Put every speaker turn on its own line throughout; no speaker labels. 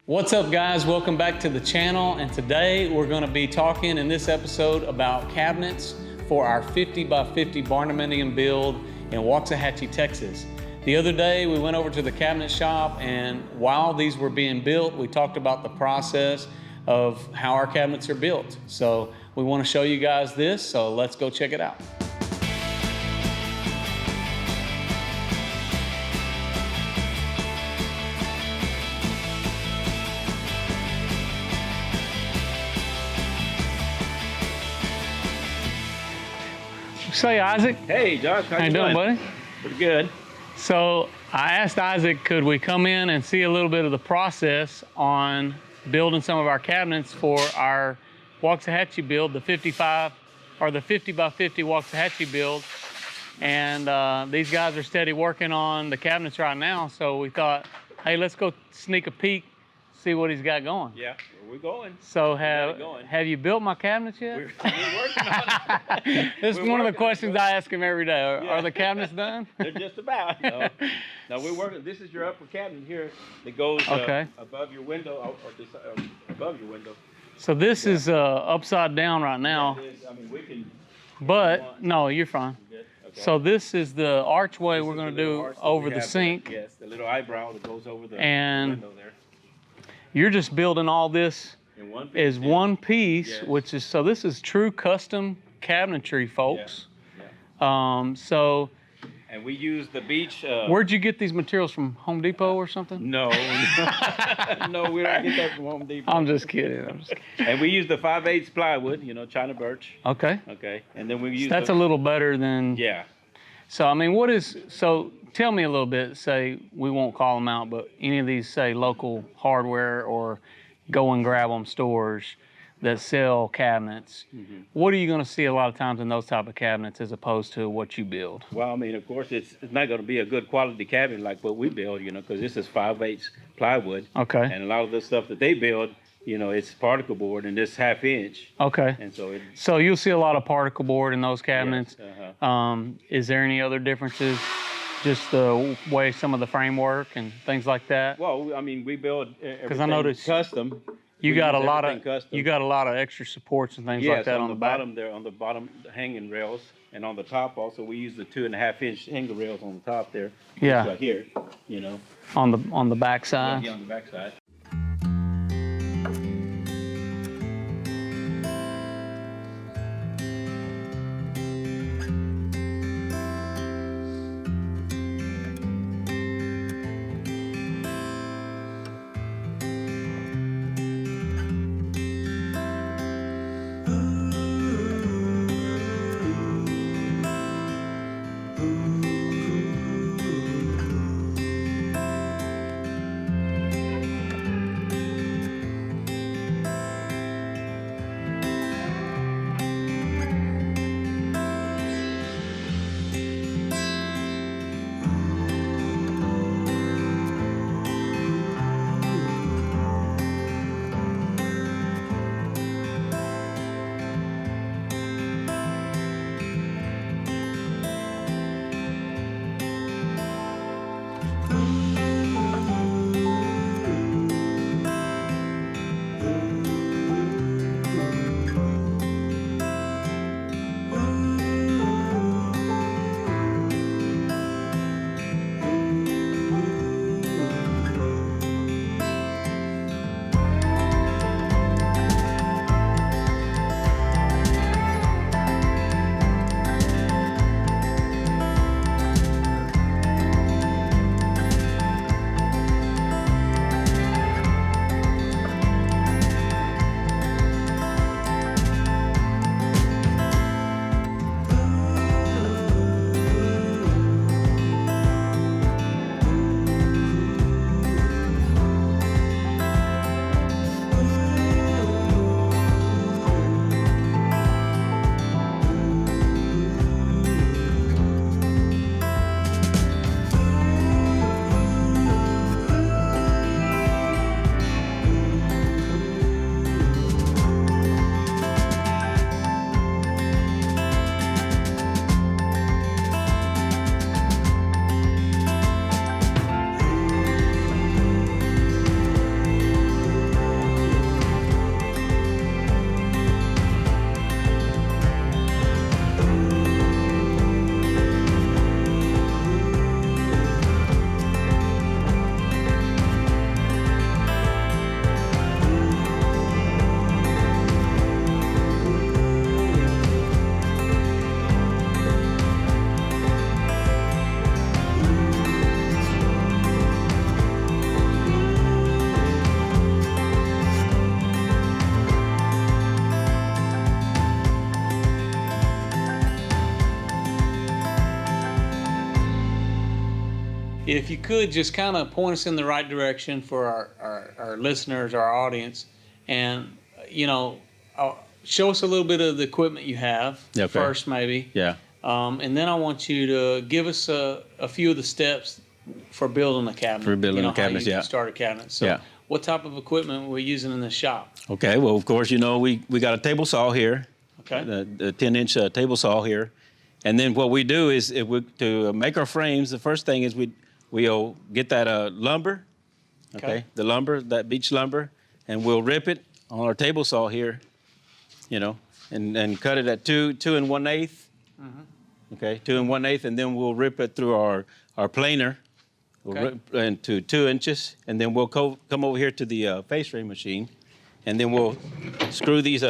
What's up guys, welcome back to the channel, and today we're going to be talking in this episode about cabinets for our 50 by 50 barndominium build in Waxahachie, Texas. The other day we went over to the cabinet shop, and while these were being built, we talked about the process of how our cabinets are built. So we want to show you guys this, so let's go check it out. Say, Isaac.
Hey, Josh. How
you doing, buddy?
Pretty good.
So I asked Isaac, could we come in and see a little bit of the process on building some of our cabinets for our Waxahachie build, the 55 or the 50 by 50 Waxahachie build. And these guys are steady working on the cabinets right now. So we thought, hey, let's go sneak a peek, see what he's got going.
Yeah, we're going.
So have you built my cabinets yet?
We're working on it.
This is one of the questions I ask him every day. Are the cabinets done?
They're just about. No, we're working. This is your upper cabinet here that goes above your window, or above your window.
So this is upside down right now.
Yeah, it is. I mean, we can.
But no, you're fine.
Okay.
So this is the archway we're going to do over the sink.
Yes, the little eyebrow that goes over the window there.
You're just building all this
in one piece,
is one piece,
yes.
Which is, so this is true custom cabinetry, folks.
Yeah. And we use the beach.
Where'd you get these materials from? Home Depot or something?
No, no, we don't get that from Home Depot.
I'm just kidding.
And we use the 5/8 plywood, China birch.
Okay.
Okay. And then we use.
That's a little better than.
Yeah.
So I mean, so tell me a little bit. Say we won't call them out, but any of these, say, local hardware or go and grab them stores that sell cabinets. Mm-hmm. What are you going to see a lot of times in those type of cabinets as opposed to what you build?
Well, I mean, of course, it's not going to be a good quality cabinet like what we build, because this is 5/8 plywood.
Okay.
And a lot of the stuff that they build, it's particle board and this 1/2 inch.
Okay.
And
so you'll see a lot of particle board in those cabinets.
Yes,
Is there any other differences? Just the way some of the framework and things like that?
Well, I mean, we build everything
I noticed
custom.
You got a lot of extra supports and things like that
on
the
bottom there, on the bottom hanging rails, and on the top also we use the 2.5 inch hanger rails on the top there.
Yeah.
Right here,
On the back side.
Yeah, on the back side.
if you could just kind of point us in the right direction for our listeners, our audience, and, show us a little bit of the equipment you have first, maybe.
Yeah.
And then I want you to give us a few of the steps for building a cabinet.
For building a cabinet,
how you start a cabinet. So what type of equipment we're using in the shop?
Okay, well, of course, we got a table saw here.
Okay.
The 10-inch table saw here. And then what we do is, to make our frames, the first thing is we'll get that lumber, okay, the lumber, that beech lumber, and we'll rip it on our table saw here, and cut it at 2 1/8. Okay, 2 1/8, and then we'll rip it through our planer, we'll rip into 2 inches, and then we'll come over here to the face frame machine, and then we'll screw these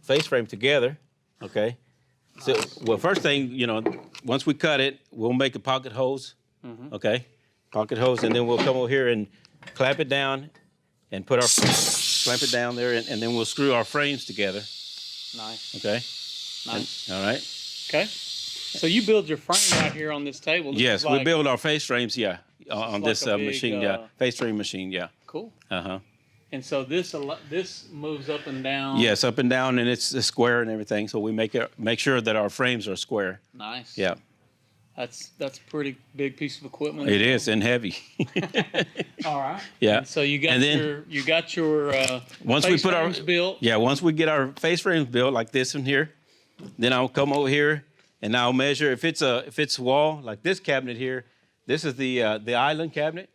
face frame together. Okay. So, well, first thing, once we cut it, we'll make a pocket hose. Okay, pocket hose, and then we'll come over here and clamp it down, and clamp it down there, and then we'll screw our frames together.
Nice.
Okay.
Nice.
All right.
Okay. So you build your frame right here on this table.
Yes, we build our face frames, on this machine, face frame machine,
Cool.
Uh-huh.
And so this moves up and down.
Yes, up and down, and it's square and everything. So we make sure that our frames are square.
Nice.
Yeah.
That's a pretty big piece of equipment.
It is, and heavy.
All right.
Yeah.
And so you got your
once
face frames built.
Yeah, once we get our face frames built like this one here, then I'll come over here and I'll measure if it's wall like this cabinet here. This is the island cabinet.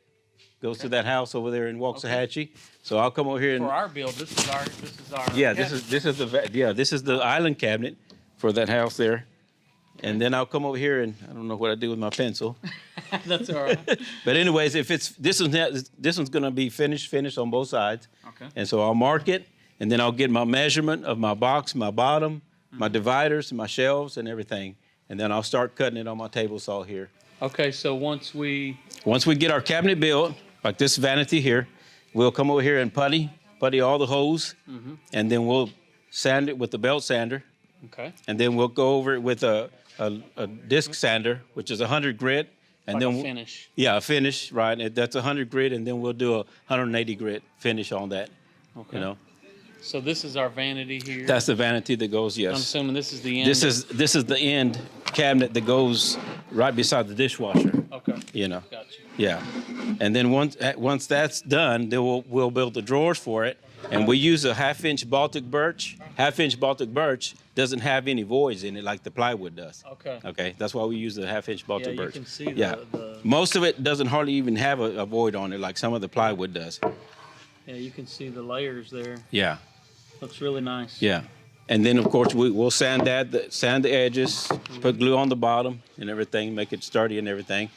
Goes to that house over there in Waxahachie. So I'll come over here and
for our build. This is our.
Yeah,
cabinet.
this is the island cabinet for that house there. And then I'll come over here and I don't know what I do with my pencil.
That's all right.
But anyways, if it's this one's gonna be finished on both sides.
Okay.
And so I'll mark it, and then I'll get my measurement of my box, my bottom, my dividers, my shelves, and everything. And then I'll start cutting it on my table saw here.
Okay, so once we
get our cabinet built, like this vanity here, we'll come over here and putty all the holes, and then we'll sand it with the belt sander.
Okay.
And then we'll go over it with a disc sander, which is 100 grit. And
like
then
a finish.
Yeah, a finish, right? That's 100 grit, and then we'll do a 180 grit finish on that.
Okay. So this is our vanity here.
That's the vanity that goes. Yes.
I'm assuming this is the end.
This is the end cabinet that goes right beside the dishwasher.
Okay. Gotcha.
Yeah. And then once that's done, then we'll build the drawers for it, and we use a half-inch Baltic birch. Half-inch Baltic birch doesn't have any voids in it like the plywood does.
Okay.
Okay. That's why we use the half-inch Baltic birch.
You can see
Most of it doesn't hardly even have a void on it like some of the plywood does.
Yeah, you can see the layers there.
Yeah.
Looks really nice.
Yeah. And then, of course, we'll sand the edges, put glue on the bottom and everything, make it sturdy and everything.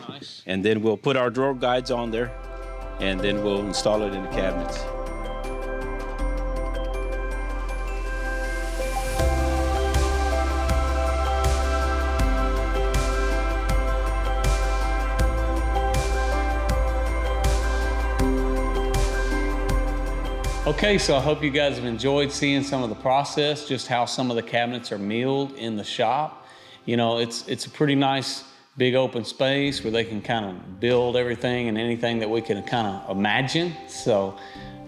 Nice.
And then we'll put our drawer guides on there, and then we'll install it in the cabinets.
Okay, so I hope you guys have enjoyed seeing some of the process, just how some of the cabinets are milled in the shop. It's a pretty nice big open space where they can kind of build everything and anything that we can kind of imagine. So,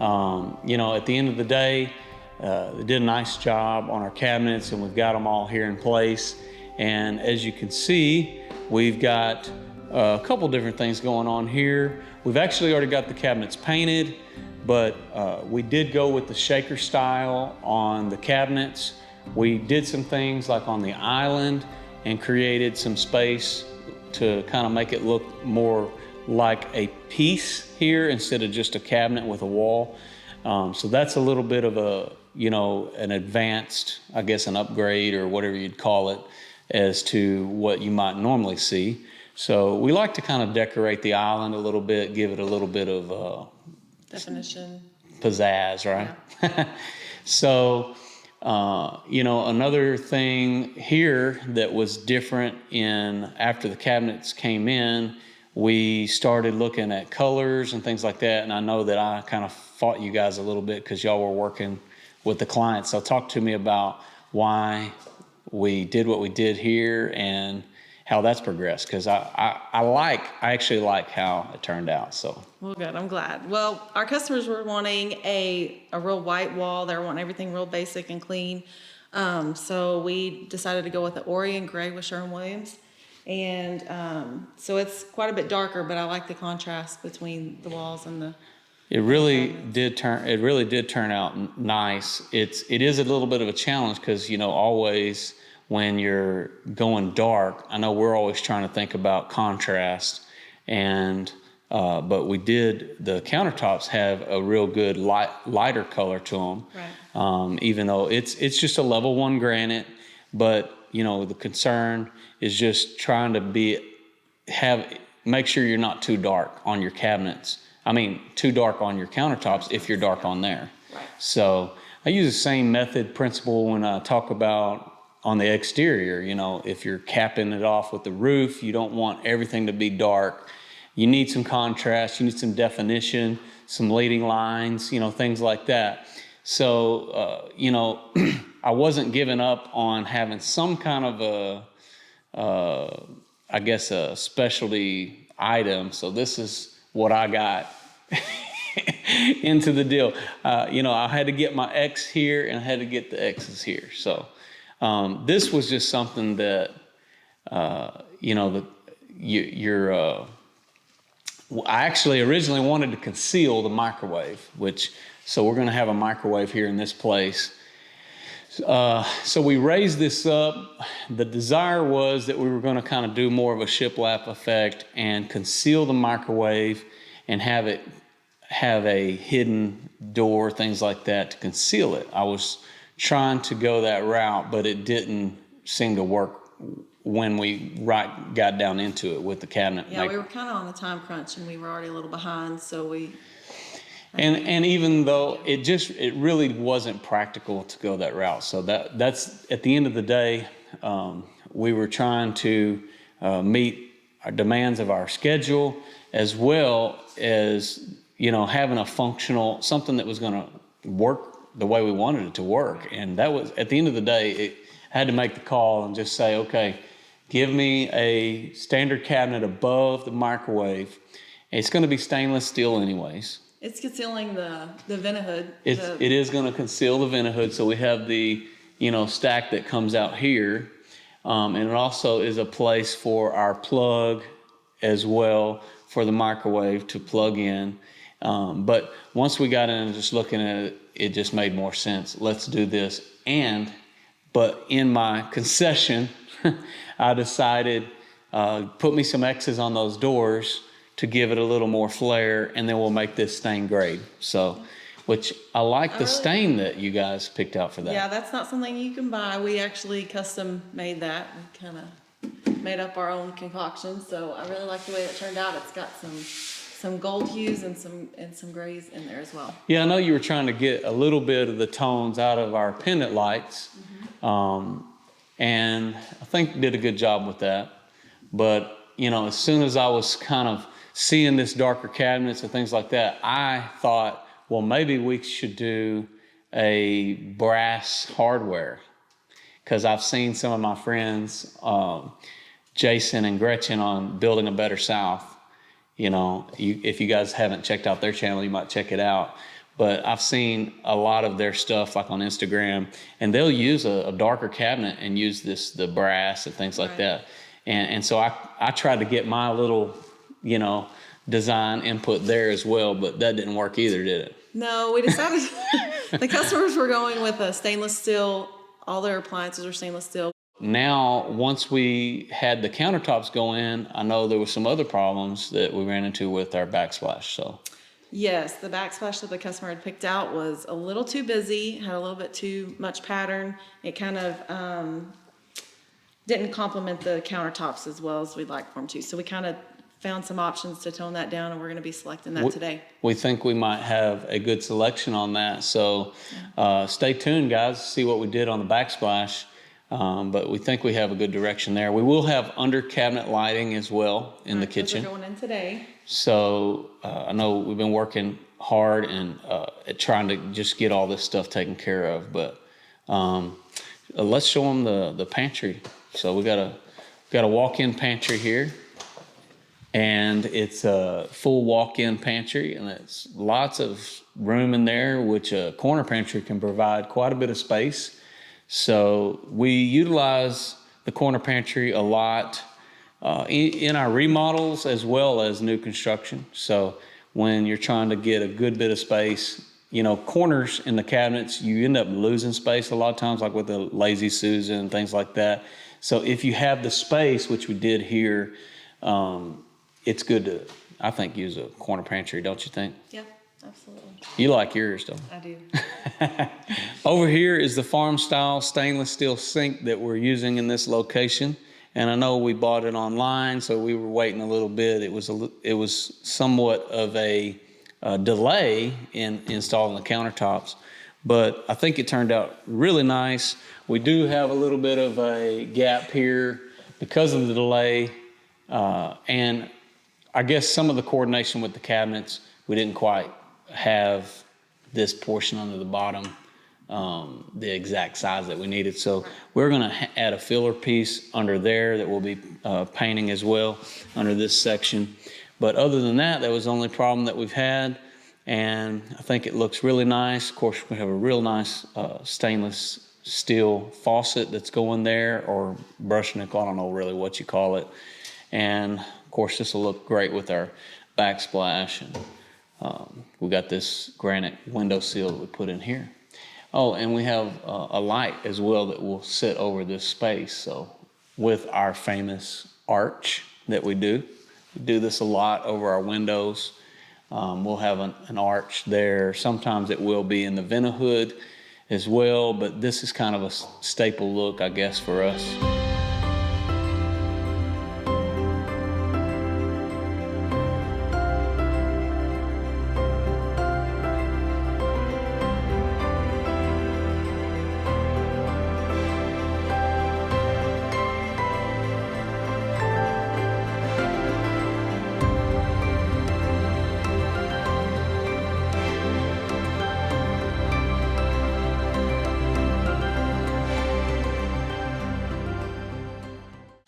at the end of the day, they did a nice job on our cabinets, and we've got them all here in place. And as you can see, we've got a couple different things going on here. We've actually already got the cabinets painted, but we did go with the shaker style on the cabinets. We did some things like on the island and created some space to kind of make it look more like a piece here instead of just a cabinet with a wall. So that's a little bit of an advanced, I guess, an upgrade or whatever you'd call it as to what you might normally see. So we like to kind of decorate the island a little bit, give it a little bit of
definition,
pizzazz, right? Yeah. So, another thing here that was different after the cabinets came in, we started looking at colors and things like that. And I know that I kind of fought you guys a little bit because y'all were working with the clients. So talk to me about why we did what we did here and how that's progressed, because I actually like how it turned out. So.
Well, good. I'm glad. Well, our customers were wanting a real white wall. They were wanting everything real basic and clean. So we decided to go with the Orient gray with Sherwin-Williams. And so it's quite a bit darker, but I like the contrast between the walls and the.
It really did turn out nice. It is a little bit of a challenge because, you know, always when you're going dark, I know we're always trying to think about contrast, and but the countertops have a real good lighter color to them.
Right.
Even though it's just a level 1 granite, but you know, the concern is just trying to make sure you're not too dark on your cabinets. I mean, too dark on your countertops if you're dark on there.
Right.
So I use the same principle when I talk about on the exterior. You know, if you're capping it off with the roof, you don't want everything to be dark. You need some contrast, you need some definition, some leading lines, you know, things like that. So, you know, I wasn't giving up on having some kind of I guess a specialty item. So this is what I got into the deal. You know, I had to get my X here and I had to get the X's here. So this was just something that, you know, I actually originally wanted to conceal the microwave, so we're going to have a microwave here in this place. So we raised this up. The desire was that we were going to kind of do more of a shiplap effect and conceal the microwave and have a hidden door, things like that, to conceal it. I was trying to go that route, but it didn't seem to work when we got down into it with the cabinet.
Yeah, we were kind of on the time crunch and we were already a little behind, so we.
And even though it really wasn't practical to go that route. So that's at the end of the day, we were trying to meet our demands of our schedule, as well as, you know, having a functional, something that was going to work the way we wanted it to work. And that was, at the end of the day, I had to make the call and just say, okay, give me a standard cabinet above the microwave. It's going to be stainless steel anyways.
It's concealing the vent hood.
It is going to conceal the vent hood, so we have the, you know, stack that comes out here, and it also is a place for our plug as well for the microwave to plug in. But once we got in and just looking at it, it just made more sense. Let's do this. But in my concession, I decided put me some X's on those doors to give it a little more flair, and then we'll make this stain grade. So, which I like the stain that you guys picked out for that.
Yeah, that's not something you can buy. We actually custom made that and kind of made up our own concoction. So I really like the way it turned out. It's got some gold hues and some grays in there as well.
Yeah, I know you were trying to get a little bit of the tones out of our pendant lights, and I think did a good job with that. But, you know, as soon as I was kind of seeing this darker cabinets and things like that, I thought, well, maybe we should do a brass hardware, because I've seen some of my friends, Jason and Gretchen, on Building a Better South. You know, if you guys haven't checked out their channel, you might check it out. But I've seen a lot of their stuff like on Instagram, and they'll use a darker cabinet and use the brass and things like that. And so I tried to get my little, you know, design input there as well, but that didn't work either, did it?
No, we decided the customers were going with a stainless steel. All their appliances are stainless steel.
Now, once we had the countertops go in, I know there were some other problems that we ran into with our backsplash. So,
yes, the backsplash that the customer had picked out was a little too busy, had a little bit too much pattern. It kind of didn't complement the countertops as well as we'd like for them to. So we kind of found some options to tone that down, and we're going to be selecting that today.
We think we might have a good selection on that. So stay tuned, guys, see what we did on the backsplash. But we think we have a good direction there. We will have under cabinet lighting as well in the kitchen.
Those are going in today.
So I know we've been working hard and at trying to just get all this stuff taken care of. But let's show them the pantry. So we got got a walk-in pantry here, and it's a full walk-in pantry, and it's lots of room in there, which a corner pantry can provide quite a bit of space. So we utilize the corner pantry a lot in our remodels as well as new construction. So when you're trying to get a good bit of space, you know, corners in the cabinets, you end up losing space a lot of times, like with the Lazy Susan and things like that. So if you have the space, which we did here, it's good to, I think, use a corner pantry, don't you think?
Yeah, absolutely.
You like yours, don't you?
I do.
Over here is the farm style stainless steel sink that we're using in this location. And I know we bought it online, so we were waiting a little bit. It was somewhat of a delay in installing the countertops, but I think it turned out really nice. We do have a little bit of a gap here because of the delay, and I guess some of the coordination with the cabinets, we didn't quite have this portion under the bottom the exact size that we needed. So we're going to add a filler piece under there that we'll be painting as well under this section. But other than that, that was the only problem that we've had, and I think it looks really nice. Of course, we have a real nice stainless steel faucet that's going there, or brush nickel, I don't know really what you call it. And of course, this will look great with our backsplash, and we got this granite window seal that we put in here. Oh, and we have a light as well that will sit over this space. So with our famous arch that we do this a lot over our windows. We'll have an arch there. Sometimes it will be in the vent hood as well, but this is kind of a staple look, I guess, for us.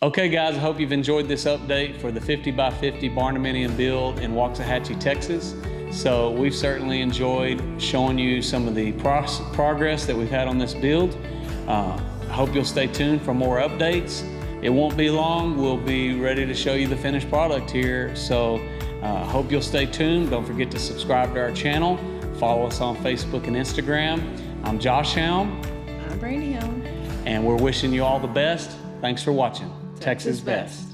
Okay guys, I hope you've enjoyed this update for the 50 by 50 barndominium build in Waxahachie, Texas. So we've certainly enjoyed showing you some of the progress that we've had on this build. I hope you'll stay tuned for more updates. It won't be long, we'll be ready to show you the finished product here. So I hope you'll stay tuned. Don't forget to subscribe to our channel. Follow us on Facebook and Instagram. I'm Josh Helm.
I'm Brandy Helm.
And we're wishing you all the best. Thanks for watching. Texas Best.